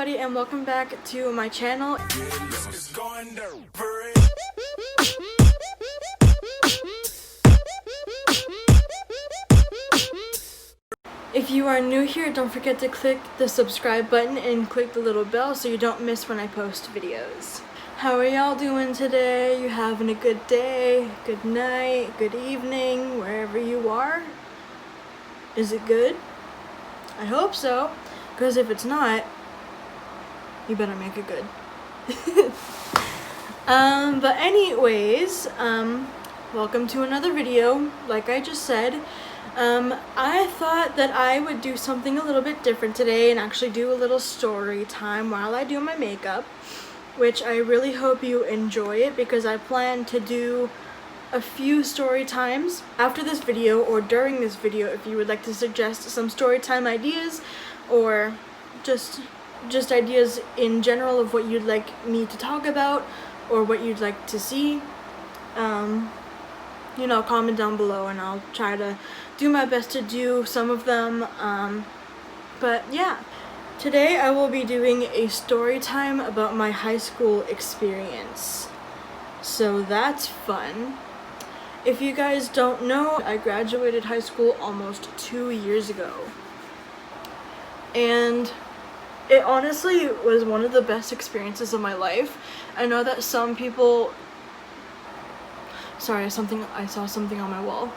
everybody, and welcome back to my channel. If you are new here, don't forget to click the subscribe button and click the little bell so you don't miss when I post videos. How are y'all doing today? You having a good day, good night, good evening, wherever you are? Is it good? I hope so, because if it's not, you better make it good. But anyways, welcome to another video. Like I just said, I thought that I would do something a little bit different today and actually do a little story time while I do my makeup, which I really hope you enjoy it because I plan to do a few story times after this video or during this video. If you would like to suggest some story time ideas or just ideas in general of what you'd like me to talk about or what you'd like to see, you know, comment down below and I'll try to do my best to do some of them. But yeah, today I will be doing a story time about my high school experience. So that's fun. If you guys don't know, I graduated high school almost 2 years ago. And it honestly was one of the best experiences of my life. I know that some people... Sorry, I saw something on my wall.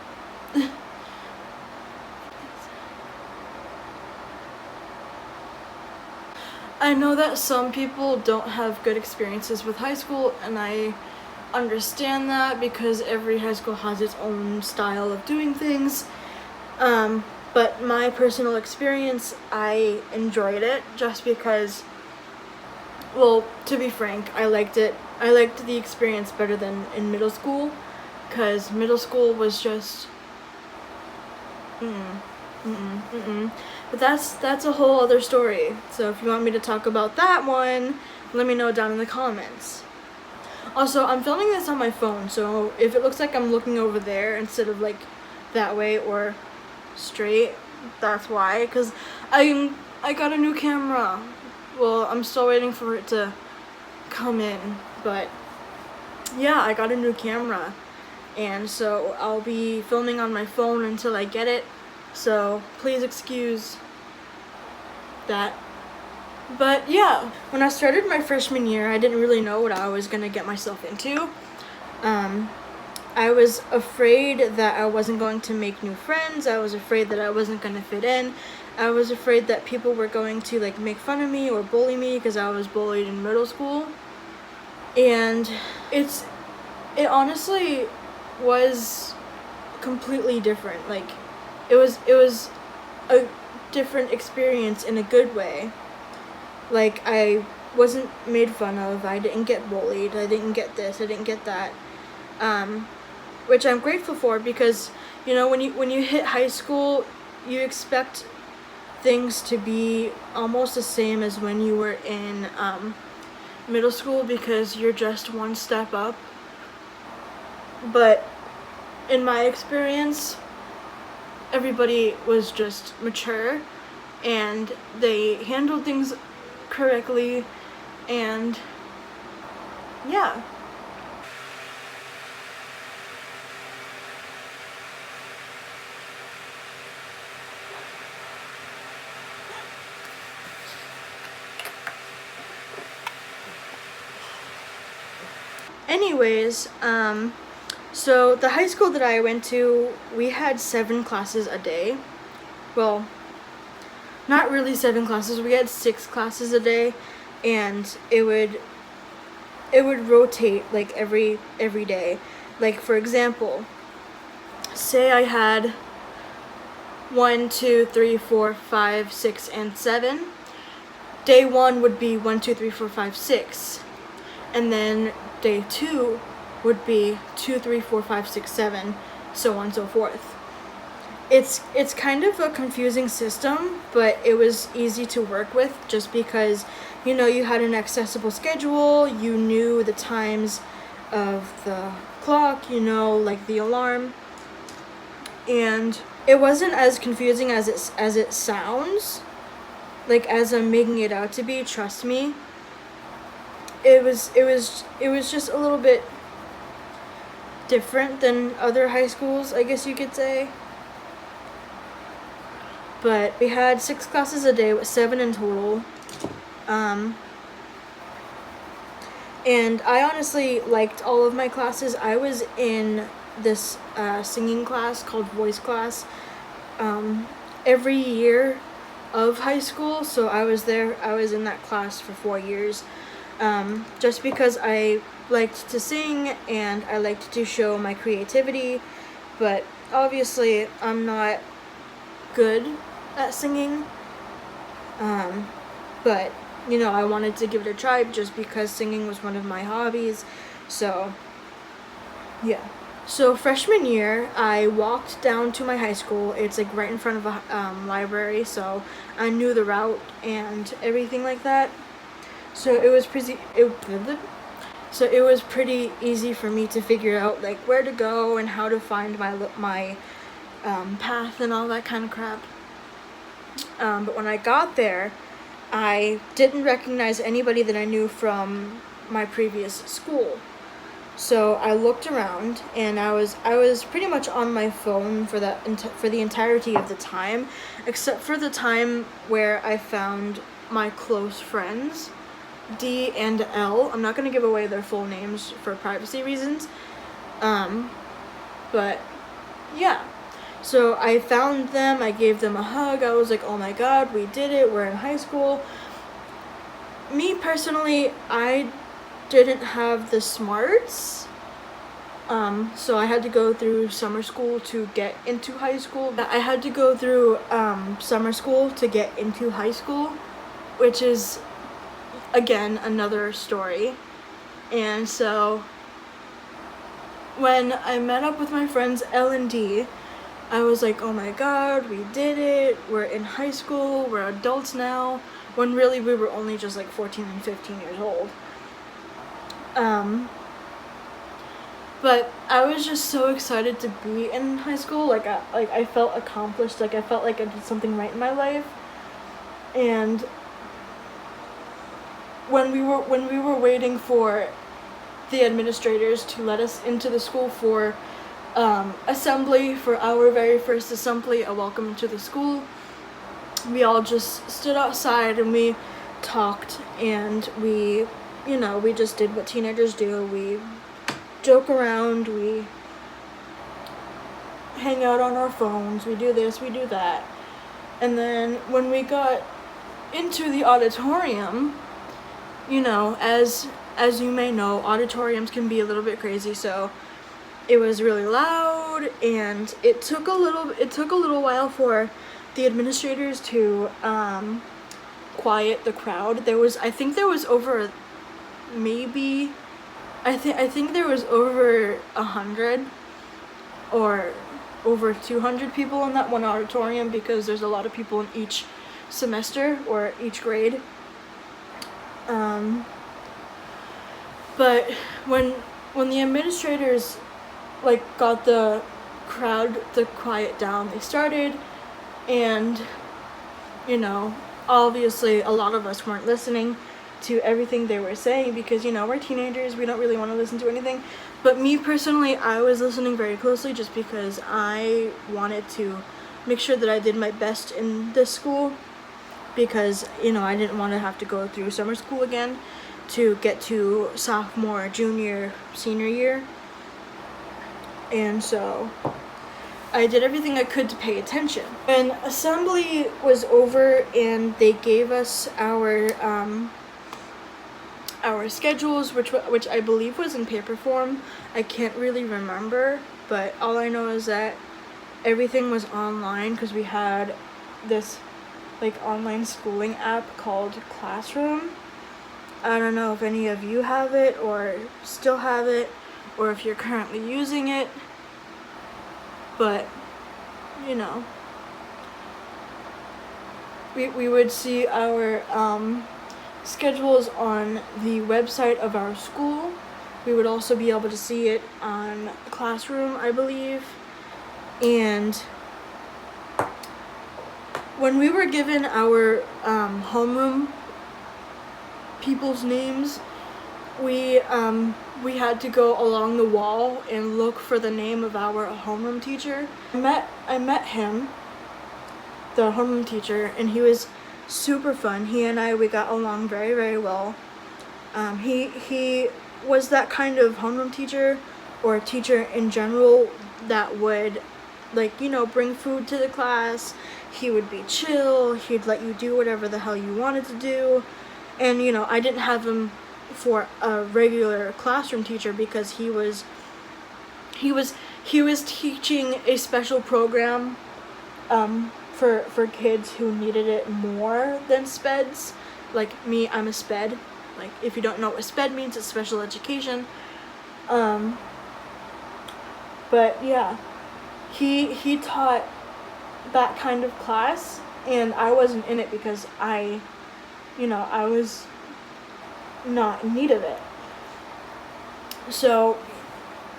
I know that some people don't have good experiences with high school, and I understand that because every high school has its own style of doing things. But my personal experience, I enjoyed it just because, well, to be frank, I liked it. I liked the experience better than in middle school, because middle school was just But that's a whole other story. So if you want me to talk about that one, let me know down in the comments. Also, I'm filming this on my phone, so if it looks like I'm looking over there instead of like that way or straight, that's why, because I got a new camera. Well, I'm still waiting for it to come in, but yeah, I got a new camera, and so I'll be filming on my phone until I get it, so please excuse that. But yeah, when I started my freshman year, I didn't really know what I was gonna get myself into. I was afraid that I wasn't going to make new friends. I was afraid that I wasn't gonna fit in. I was afraid that people were going to like make fun of me or bully me because I was bullied in middle school. And it honestly was completely different. Like it was a different experience in a good way. Like, I wasn't made fun of, I didn't get bullied, I didn't get this, I didn't get that, which I'm grateful for because, you know, when you hit high school, you expect things to be almost the same as when you were in middle school because you're just one step up. But in my experience, everybody was just mature and they handled things correctly, and yeah. Anyways, so the high school that I went to, we had 7 classes a day. Well, not really 7 classes, we had 6 classes a day, and it would rotate like every day. Like, for example, say I had 1, 2, 3, 4, 5, 6, and 7. Day 1 would be 1, 2, 3, 4, 5, 6, and then day 2 would be 2, 3, 4, 5, 6, 7, so on and so forth. It's kind of a confusing system, but it was easy to work with just because, you know, you had an accessible schedule, you knew the times of the clock, you know, like the alarm, and it wasn't as confusing as it sounds. like as I'm making it out to be. Trust me. It was just a little bit different than other high schools, I guess you could say. But we had 6 classes a day with 7 in total. And I honestly liked all of my classes. I was in this singing class called voice class every year of high school, so I was in that class for 4 years, just because I liked to sing and I liked to show my creativity. But obviously I'm not good at singing, but you know, I wanted to give it a try just because singing was one of my hobbies. So yeah. So freshman year, I walked down to my high school. It's like right in front of a library, so I knew the route and everything like that. So it was pretty easy for me to figure out like where to go and how to find my path and all that kind of crap. But when I got there, I didn't recognize anybody that I knew from my previous school. So I looked around, and I was pretty much on my phone for the entirety of the time, except for the time where I found my close friends, D and L. I'm not going to give away their full names for privacy reasons. But yeah. So I found them, I gave them a hug. I was like, oh my god, we did it, we're in high school. Me personally, I didn't have the smarts, so I had to go through summer school to get into high school. I had to go through summer school to get into high school, which is, again, another story. And so when I met up with my friends L and D, I was like, oh my god, we did it, we're in high school, we're adults now, when really we were only just like 14 and 15 years old. But I was just so excited to be in high school. Like I felt accomplished. Like I felt like I did something right in my life. And when we were waiting for the administrators to let us into the school for assembly, for our very first assembly, a welcome to the school, we all just stood outside and we talked, and we just did what teenagers do. We joke around, we hang out on our phones, we do this, we do that. And then when we got into the auditorium, as you may know, auditoriums can be a little bit crazy, so it was really loud, and it took a little while for the administrators to quiet the crowd. I think there was over 100 or over 200 people in that one auditorium, because there's a lot of people in each semester or each grade. But when the administrators got the crowd to quiet down, they started, and obviously a lot of us weren't listening to everything they were saying, because we're teenagers, we don't really want to listen to anything. But me personally, I was listening very closely, just because I wanted to make sure that I did my best in this school, because I didn't want to have to go through summer school again to get to sophomore, junior, senior year. And so I did everything I could to pay attention. When assembly was over and they gave us our schedules, which I believe was in paper form. I can't really remember, but all I know is that everything was online, because we had this online schooling app called Classroom. I don't know if any of you have it or still have it, or if you're currently using it, but we would see our schedules on the website of our school. We would also be able to see it on Classroom, I believe. And when we were given our homeroom people's names, we had to go along the wall and look for the name of our homeroom teacher. I met him, the homeroom teacher, and he was super fun. He and we got along very, very well. He was that kind of homeroom teacher, or teacher in general, that would, like, you know, bring food to the class. He would be chill. He'd let you do whatever the hell you wanted to do. And, you know, I didn't have him for a regular classroom teacher because he was teaching a special program for kids who needed it more than speds. Like me, I'm a sped. Like, if you don't know what sped means, it's special education. But yeah, he taught that kind of class, and I wasn't in it because I was not in need of it. So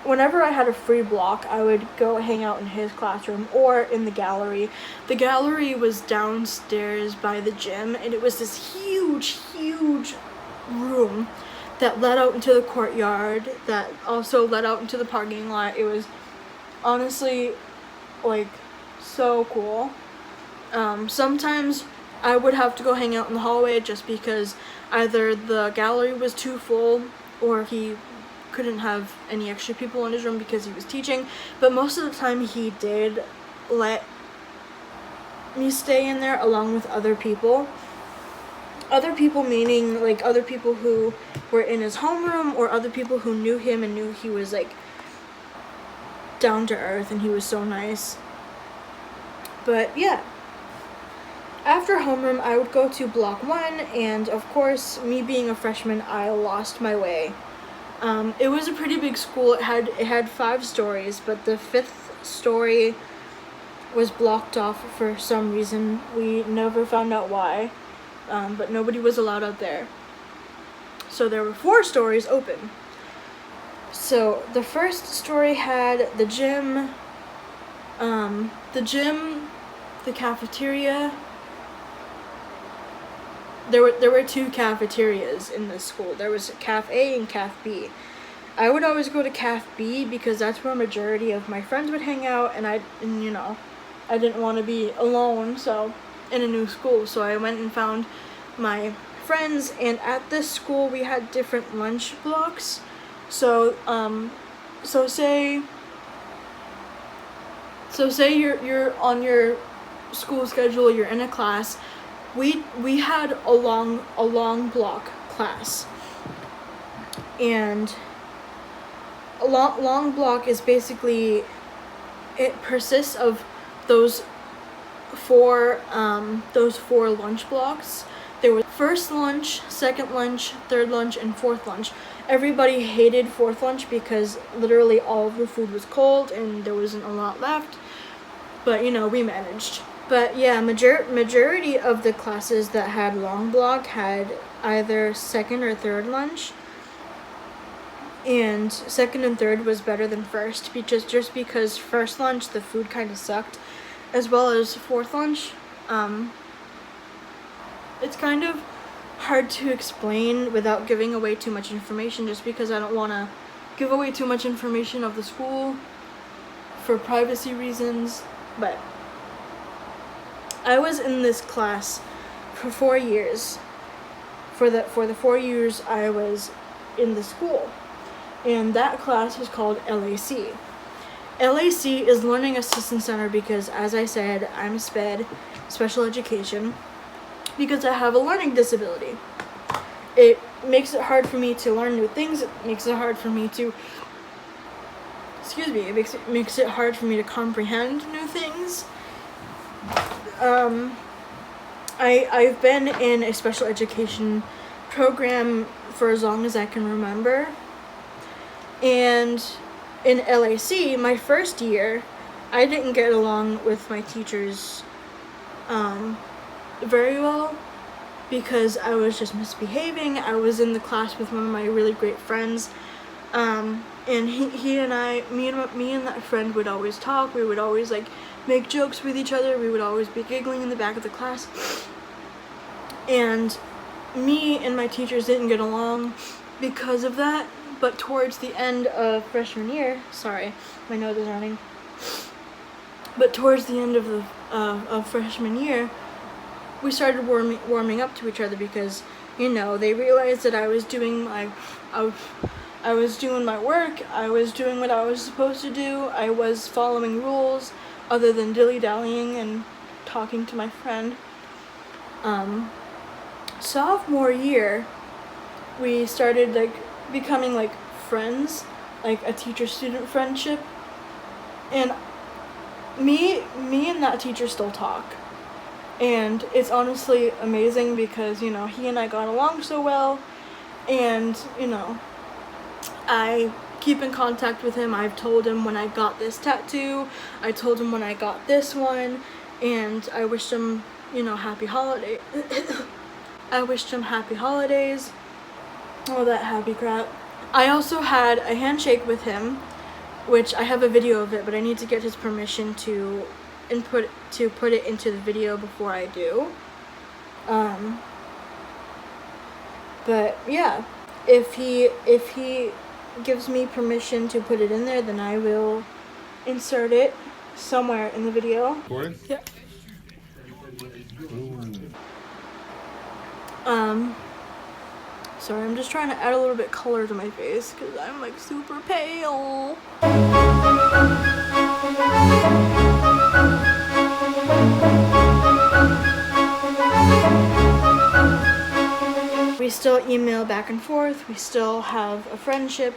whenever I had a free block, I would go hang out in his classroom or in the gallery. The gallery was downstairs by the gym, and it was this huge room that led out into the courtyard, that also led out into the parking lot. It was honestly, like, so cool. Sometimes I would have to go hang out in the hallway just because either the gallery was too full or he couldn't have any extra people in his room because he was teaching. But most of the time he did let me stay in there along with other people. Other people meaning, like, other people who were in his homeroom, or other people who knew him and knew he was, like, down to earth and he was so nice. But yeah, after homeroom I would go to block 1, and of course, me being a freshman, I lost my way. It was a pretty big school. It had 5 stories, but the 5th story was blocked off for some reason. We never found out why, but nobody was allowed up there. So there were 4 stories open. So the first story had the gym, the cafeteria. There were 2 cafeterias in this school. There was Caf A and Caf B. I would always go to Caf B because that's where a majority of my friends would hang out, and I didn't want to be alone, so in a new school. So I went and found my friends, and at this school we had different lunch blocks. So say you're on your school schedule, you're in a class. We had a long block class, and a long block is basically, it persists of those four lunch blocks. There was first lunch, second lunch, third lunch, and fourth lunch. Everybody hated fourth lunch because literally all of the food was cold and there wasn't a lot left, but we managed. But yeah, majority of the classes that had long block had either second or third lunch, and second and third was better than first, just because first lunch the food kind of sucked, as well as fourth lunch. It's kind of hard to explain without giving away too much information, just because I don't want to give away too much information of the school for privacy reasons. But I was in this class for 4 years. For the 4 years I was in the school, and that class was called LAC. LAC is Learning Assistance Center because, as I said, I'm SPED, special education, because I have a learning disability. It makes it hard for me to learn new things. It makes it hard for me to, it makes it hard for me to comprehend new things. I've been in a special education program for as long as I can remember. And in LAC, my first year, I didn't get along with my teachers very well because I was just misbehaving. I was in the class with one of my really great friends, and he and I, me and that friend would always talk. We would always make jokes with each other. We would always be giggling in the back of the class. And me and my teachers didn't get along because of that. But towards the end of freshman year, sorry, my nose is running. But towards the end of freshman year, we started warming up to each other because, you know, they realized that I was doing my work. I was doing what I was supposed to do. I was following rules other than dilly-dallying and talking to my friend. Sophomore year, we started like becoming like friends, like a teacher-student friendship, and me and that teacher still talk, and it's honestly amazing because, you know, he and I got along so well, and, you know, I keep in contact with him. I've told him when I got this tattoo, I told him when I got this one, and I wished him, you know, happy holiday. I wished him happy holidays, all that happy crap. I also had a handshake with him, which I have a video of it, but I need to get his permission to put it into the video before I do. But yeah, if he gives me permission to put it in there, then I will insert it somewhere in the video. Recording? Yeah. Sorry, I'm just trying to add a little bit color to my face because I'm like super pale. We still email back and forth. We still have a friendship,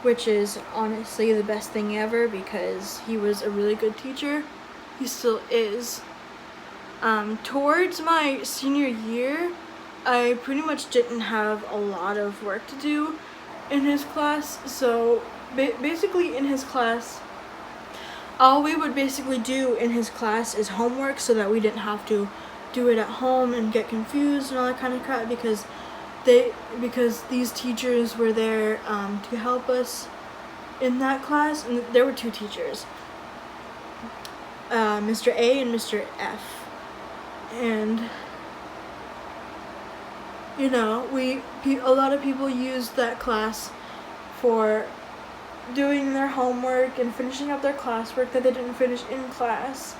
which is honestly the best thing ever because he was a really good teacher. He still is. Towards my senior year, I pretty much didn't have a lot of work to do in his class, so basically in his class, all we would basically do in his class is homework so that we didn't have to do it at home and get confused and all that kind of crap because these teachers were there to help us in that class, and there were two teachers, Mr. A and Mr. F. And, you know, a lot of people used that class for doing their homework and finishing up their classwork that they didn't finish in class.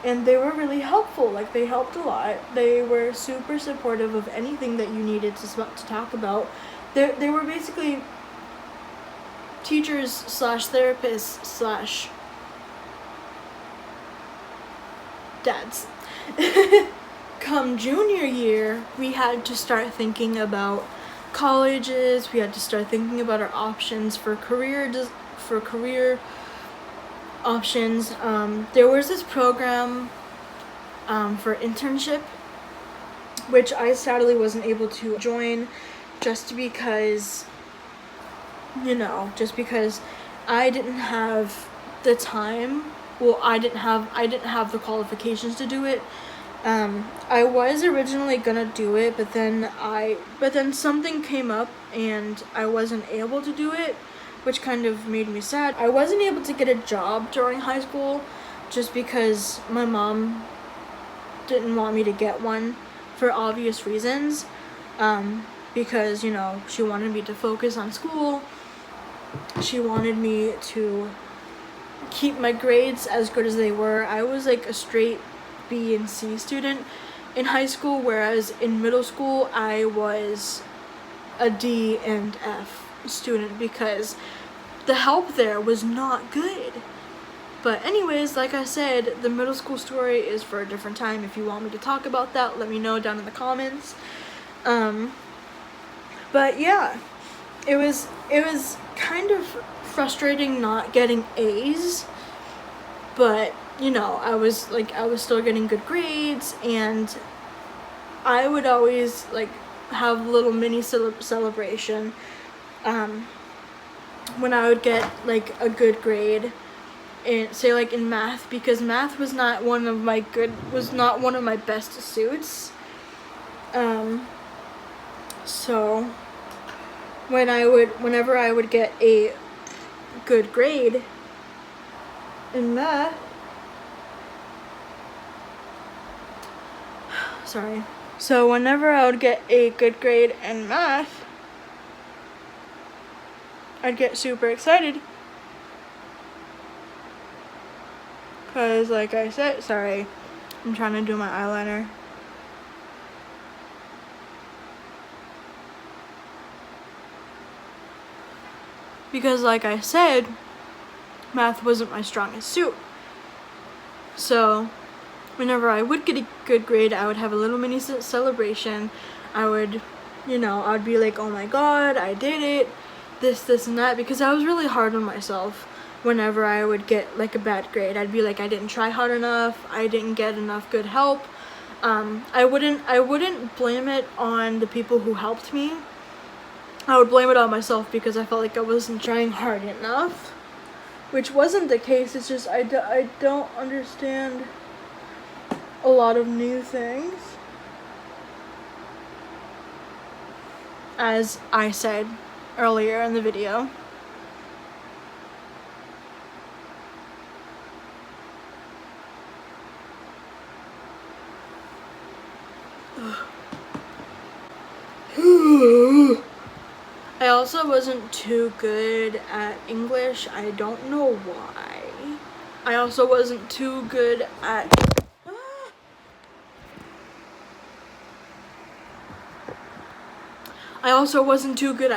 And they were really helpful. Like, they helped a lot. They were super supportive of anything that you needed to talk about. They were basically teachers / therapists / dads. Come junior year, we had to start thinking about colleges. We had to start thinking about our options for career options. There was this program for internship, which I sadly wasn't able to join, just because I didn't have the time. Well, I didn't have the qualifications to do it. I was originally gonna do it, but then something came up and I wasn't able to do it, which kind of made me sad. I wasn't able to get a job during high school just because my mom didn't want me to get one for obvious reasons, because, you know, she wanted me to focus on school. She wanted me to keep my grades as good as they were. I was like a straight B and C student in high school, whereas in middle school I was a D and F student because the help there was not good. But anyways, like I said, the middle school story is for a different time. If you want me to talk about that, let me know down in the comments. But yeah, it was kind of frustrating not getting A's, but you know, I was still getting good grades, and I would always like have a little mini celebration when I would get like a good grade, and say like in math, because math was not one of my best suits. So whenever I would get a good grade, in math, sorry. So whenever I would get a good grade in math, I'd get super excited. Cause like I said, sorry, I'm trying to do my eyeliner. Because like I said, math wasn't my strongest suit. So whenever I would get a good grade, I would have a little mini celebration. I would, I would be like, oh my god, I did it, this and that, because I was really hard on myself whenever I would get like a bad grade. I'd be like, I didn't try hard enough, I didn't get enough good help. I wouldn't blame it on the people who helped me. I would blame it on myself because I felt like I wasn't trying hard enough, which wasn't the case. It's just I don't understand a lot of new things, as I said earlier in the video. I also wasn't too good at English. I don't know why. I also wasn't too good at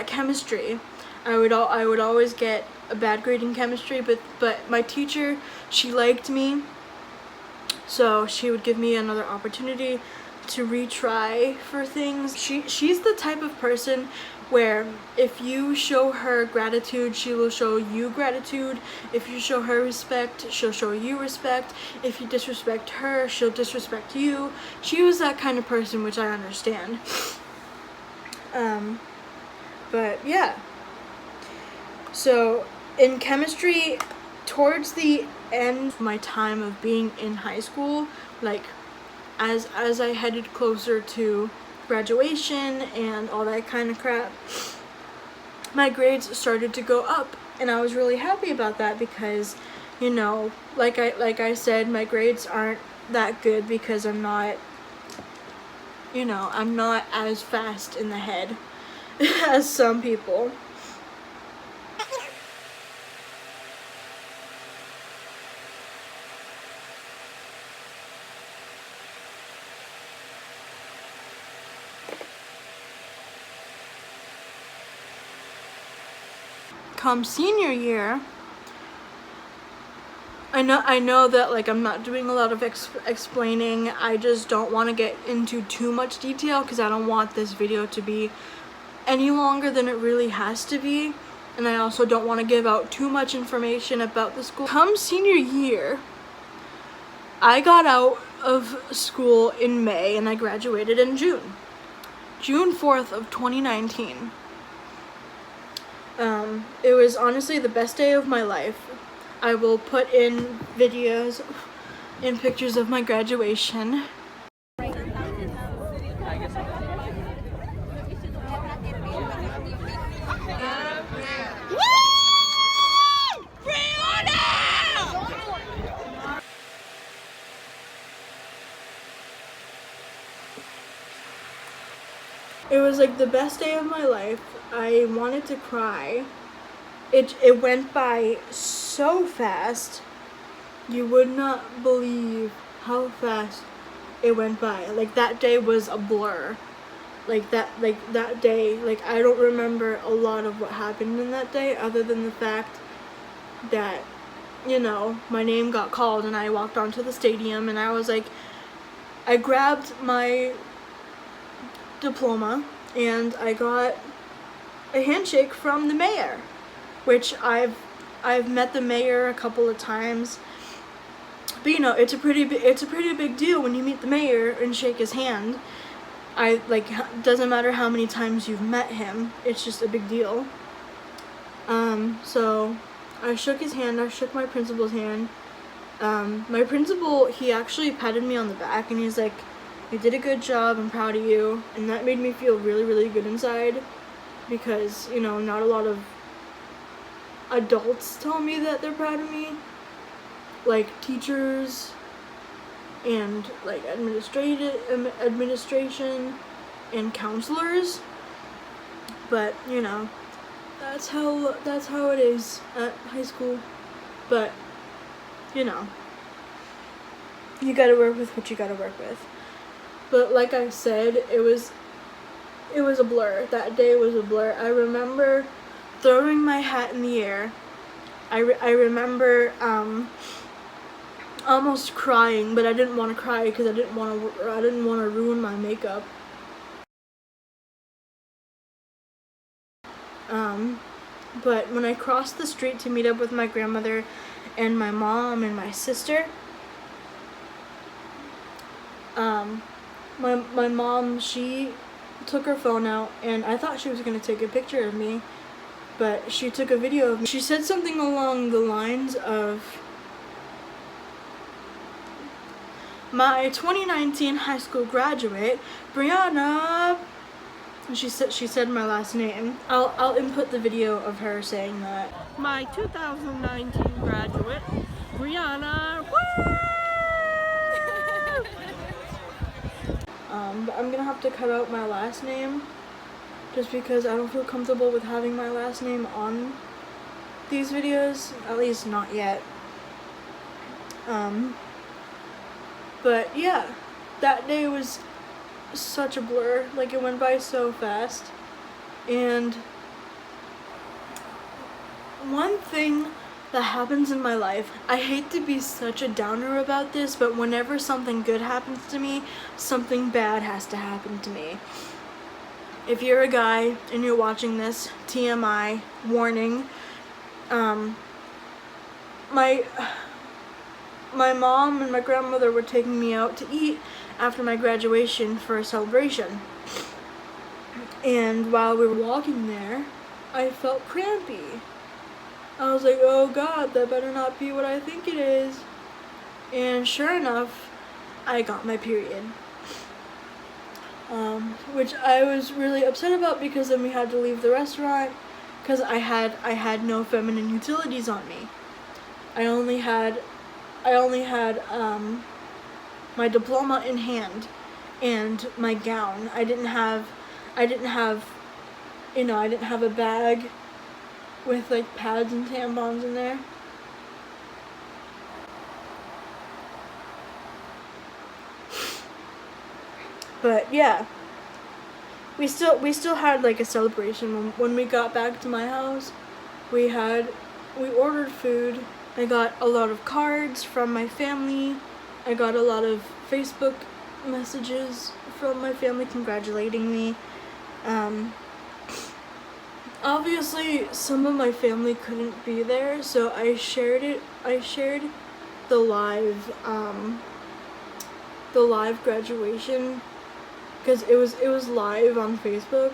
chemistry. I would always get a bad grade in chemistry, but my teacher, she liked me, so she would give me another opportunity to retry for things. She's the type of person where if you show her gratitude, she will show you gratitude. If you show her respect, she'll show you respect. If you disrespect her, she'll disrespect you. She was that kind of person, which I understand. But yeah. So in chemistry, towards the end of my time of being in high school, like as I headed closer to graduation and all that kind of crap, my grades started to go up, and I was really happy about that because, like I said, my grades aren't that good because I'm not as fast in the head as some people. Come senior year, I know that like I'm not doing a lot of explaining. I just don't want to get into too much detail because I don't want this video to be any longer than it really has to be, and I also don't want to give out too much information about the school. Come senior year, I got out of school in May and I graduated in June 4th of 2019. It was honestly the best day of my life. I will put in videos and pictures of my graduation. It was like the best day of my life. I wanted to cry. It went by so fast. You would not believe how fast it went by. Like that day was a blur. Like that day, like I don't remember a lot of what happened in that day other than the fact that, my name got called and I walked onto the stadium and I was like, I grabbed my diploma and I got a handshake from the mayor, which I've met the mayor a couple of times, but it's a pretty big deal when you meet the mayor and shake his hand. Doesn't matter how many times you've met him, it's just a big deal. So I shook his hand, I shook my principal's hand. My principal, he actually patted me on the back and he's like, you did a good job, I'm proud of you, and that made me feel really, really good inside because, not a lot of adults tell me that they're proud of me. like teachers and like administration and counselors, but you know, that's how it is at high school. But you know, you gotta work with what you gotta work with. But like I said, it was a blur. That day was a blur. I remember throwing my hat in the air. I remember almost crying, but I didn't want to cry because I didn't want to ruin my makeup. But when I crossed the street to meet up with my grandmother and my mom and my sister, my mom, she took her phone out, and I thought she was going to take a picture of me, but she took a video of me. She said something along the lines of, "My 2019 high school graduate, Brianna," and she said my last name. I'll input the video of her saying that. "My 2019 graduate, Brianna." Woo! But I'm gonna have to cut out my last name just because I don't feel comfortable with having my last name on these videos, at least not yet. But yeah, that day was such a blur. Like, it went by so fast. And one thing that happens in my life, I hate to be such a downer about this, but whenever something good happens to me, something bad has to happen to me. If you're a guy and you're watching this, TMI, warning, my mom and my grandmother were taking me out to eat after my graduation for a celebration. And while we were walking there, I felt crampy. I was like, oh God, that better not be what I think it is. And sure enough, I got my period. Which I was really upset about, because then we had to leave the restaurant because I had no feminine utilities on me. I only had my diploma in hand and my gown. I didn't have a bag with like pads and tampons in there. But yeah, we still had like a celebration. When we got back to my house, we ordered food. I got a lot of cards from my family. I got a lot of Facebook messages from my family congratulating me. Obviously, some of my family couldn't be there, so I shared the live graduation, because it was live on Facebook,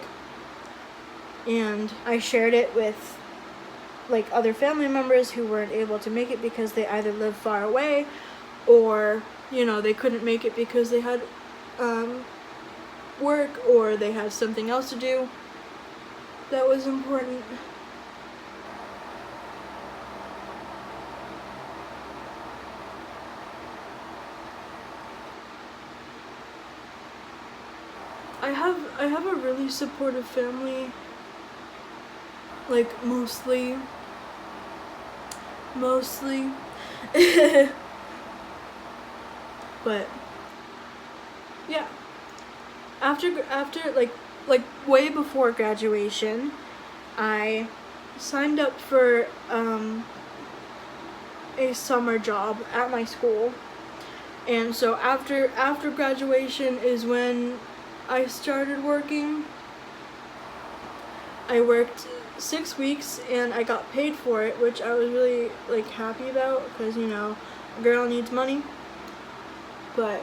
and I shared it with like other family members who weren't able to make it because they either live far away, or you know, they couldn't make it because they had work, or they had something else to do that was important. I have a really supportive family, like mostly but yeah, after like way before graduation, I signed up for a summer job at my school, and so after graduation is when I started working. I worked 6 weeks and I got paid for it, which I was really like happy about, because you know, a girl needs money. But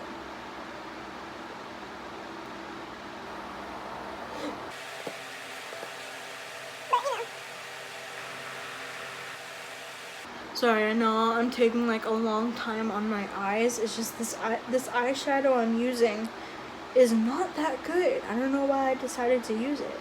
sorry, I know I'm taking like a long time on my eyes. It's just this eyeshadow I'm using is not that good. I don't know why I decided to use it.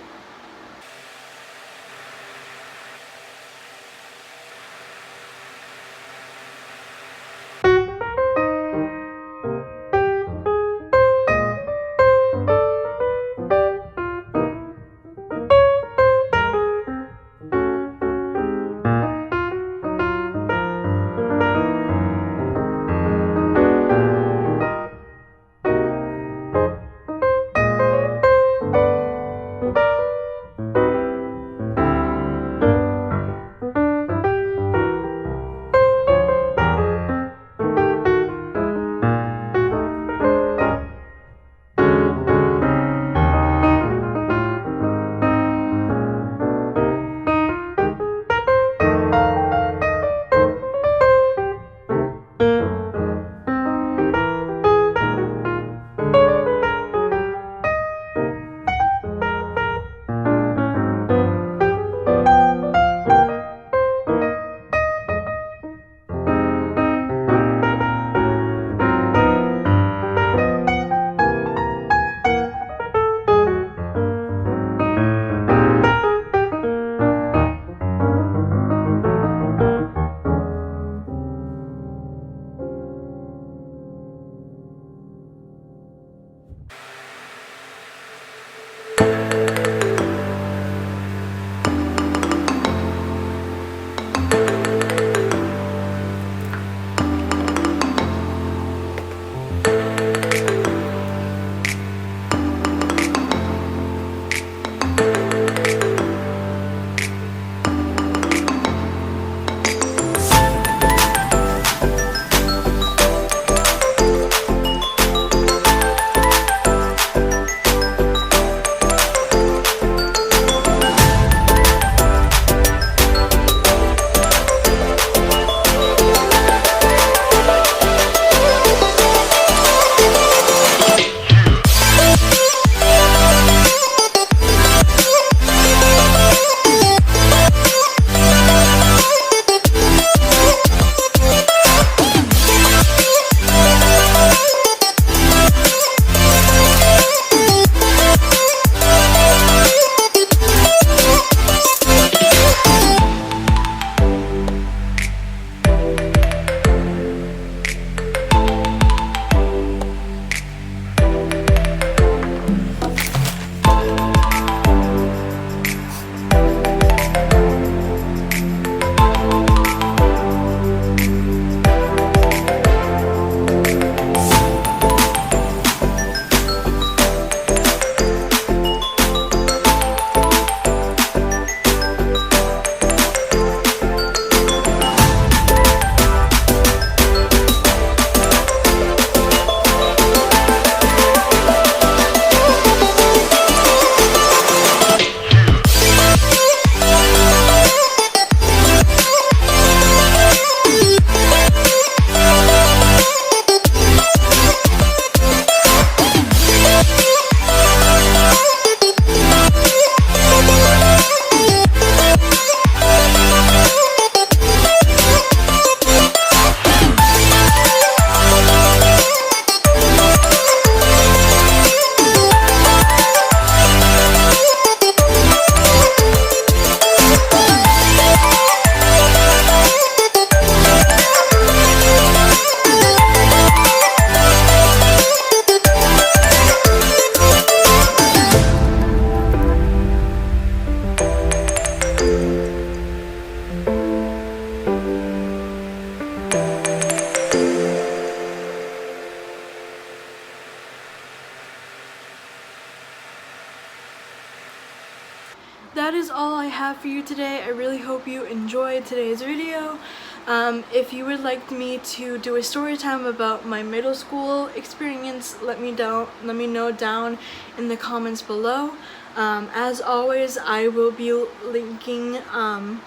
that is all I have for you today. I really hope you enjoyed today's video. If you would like me to do a story time about my middle school experience, let me know down in the comments below. As always, I will be linking, I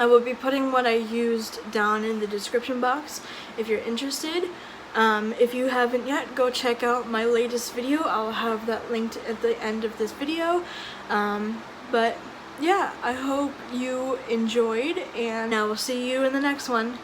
will be putting what I used down in the description box if you're interested. If you haven't yet, go check out my latest video. I'll have that linked at the end of this video. But yeah, I hope you enjoyed, and I will see you in the next one.